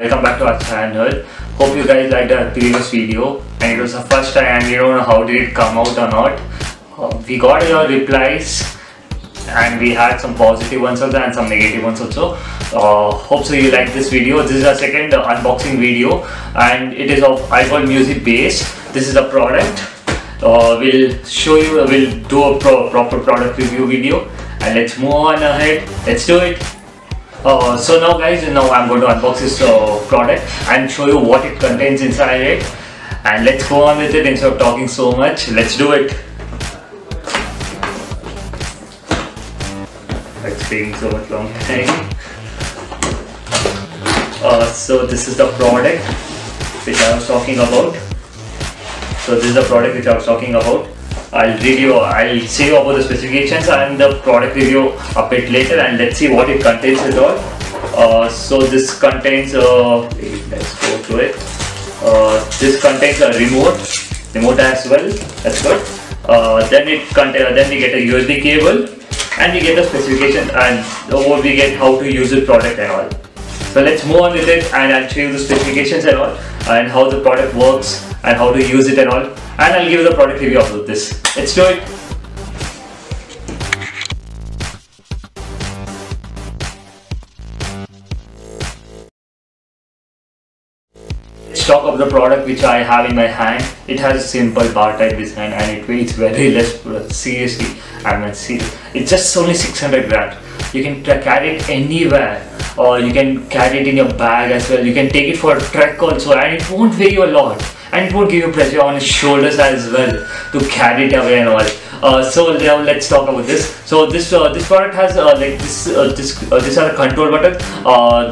Welcome back to our channel. Hope you guys liked our previous video and it was the first time and we don't know how did it come out or not. We got your replies and we had some positive ones also and some negative ones also. Hope so you like this video. This is our second unboxing video and it is of iPod Music Base. This is the product. We'll show you, we'll do a proper product review video and let's move on ahead. Let's do it. So now guys, I'm going to unbox this product and show you what it contains inside it, and let's go on with it instead of talking so much. Let's do it. It's taking so much long time. So this is the product which I was talking about. I'll say you about the specifications and the product review a bit later, and let's see what it contains at all. So this contains let's go to it. This contains a remote as well. That's good. Then we get a USB cable and we get the specification and we get how to use the product and all. So let's move on with it and I'll show you the specifications and all and how the product works and how to use it and all, and I'll give you the product review of this. Let's do it. Let's talk of the product which I have in my hand. It has a simple bar type design and it weighs very less. Seriously, it's just only 600 grams. You can carry it anywhere, or you can carry it in your bag as well. You can take it for a trek also and it won't weigh you a lot. And it won't give you pressure on your shoulders as well to carry it away and all. So now let's talk about this. So this product has these are the control buttons.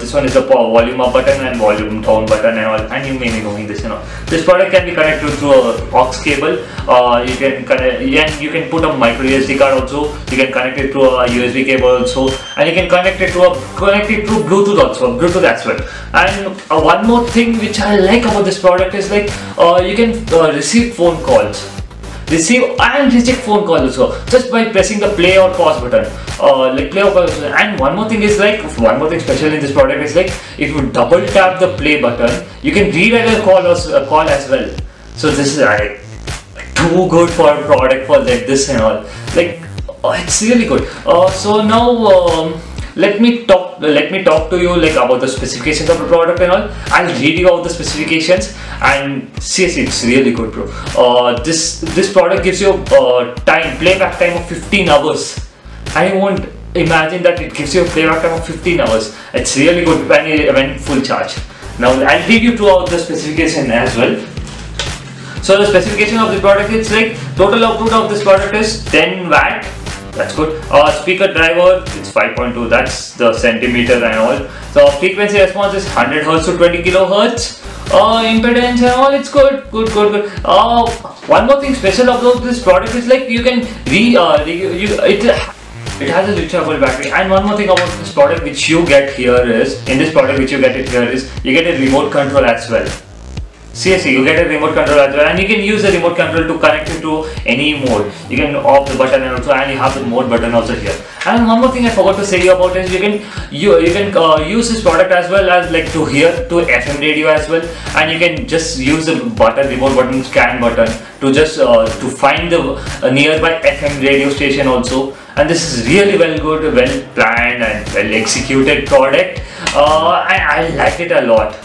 This one is the volume up button and volume down button and all. And you may be knowing this, This product can be connected through a aux cable. You can put a micro SD card also. You can connect it through a USB cable also, and you can connect it through Bluetooth also. Bluetooth as well. And one more thing which I like about this product is you can receive phone calls. Receive and reject phone calls also just by pressing the play or pause button. And one more thing special in this product is if you double tap the play button, you can redirect a call as well. So this is too good for a product for this and all. It's really good. So now let me talk to you about the specifications of the product and all. I'll read you out the specifications, and seriously, it's really good, bro. This product gives you playback time of 15 hours. I won't imagine that it gives you a playback time of 15 hours. It's really good when full charge. Now I'll read you throughout the specification as well. So the specification of the product is total output of this product is 10 watt. That's good. Speaker driver, it's 5.2, that's the centimeter and all. So frequency response is 100 Hz to 20 kilohertz. Impedance and all, it's good. One more thing special about this product is it has a rechargeable battery. And one more thing about this product which you get here is, you get a remote control as well. Seriously, you get a remote control as well, and you can use the remote control to connect it to any mode. You can off the button and also, and you have the mode button also here. And one more thing I forgot to say about is you can use this product as well as to hear to FM radio as well, and you can just use the remote button scan button to just to find the nearby FM radio station also. And this is really well planned and well executed product. I like it a lot.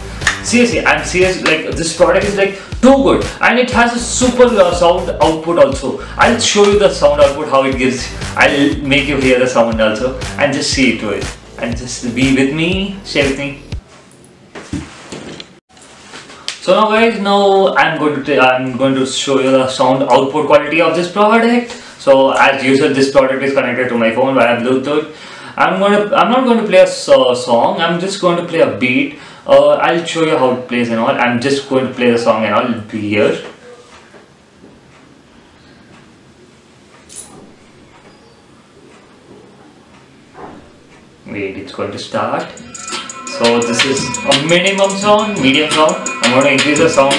Seriously, I'm serious. This product is too good, and it has a super sound output also. I'll show you the sound output how it gives. I'll make you hear the sound also, and just see to it, and just be with me, stay with me. So now guys, I'm going to show you the sound output quality of this product. So as usual, this product is connected to my phone via Bluetooth. I'm not going to play a song. I'm just going to play a beat. I'll show you how it plays and all. I'm just going to play the song and all. It'll be here. Wait, it's going to start. So this is a medium sound. I'm going to increase the sound.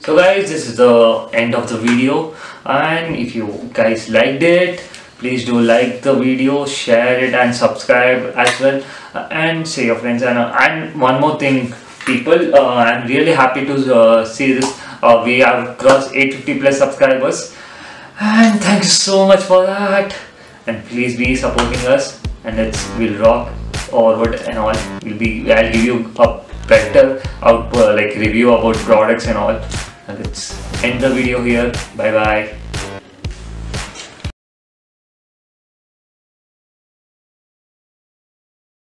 So guys, this is the end of the video, and if you guys liked it, please do like the video, share it and subscribe as well, and say your friends. And one more thing, people, I'm really happy to see this. We have crossed 850 plus subscribers, and thank you so much for that. And please be supporting us, and we'll rock forward and all. I'll give you a better review about products and all. And let's end the video here. Bye bye.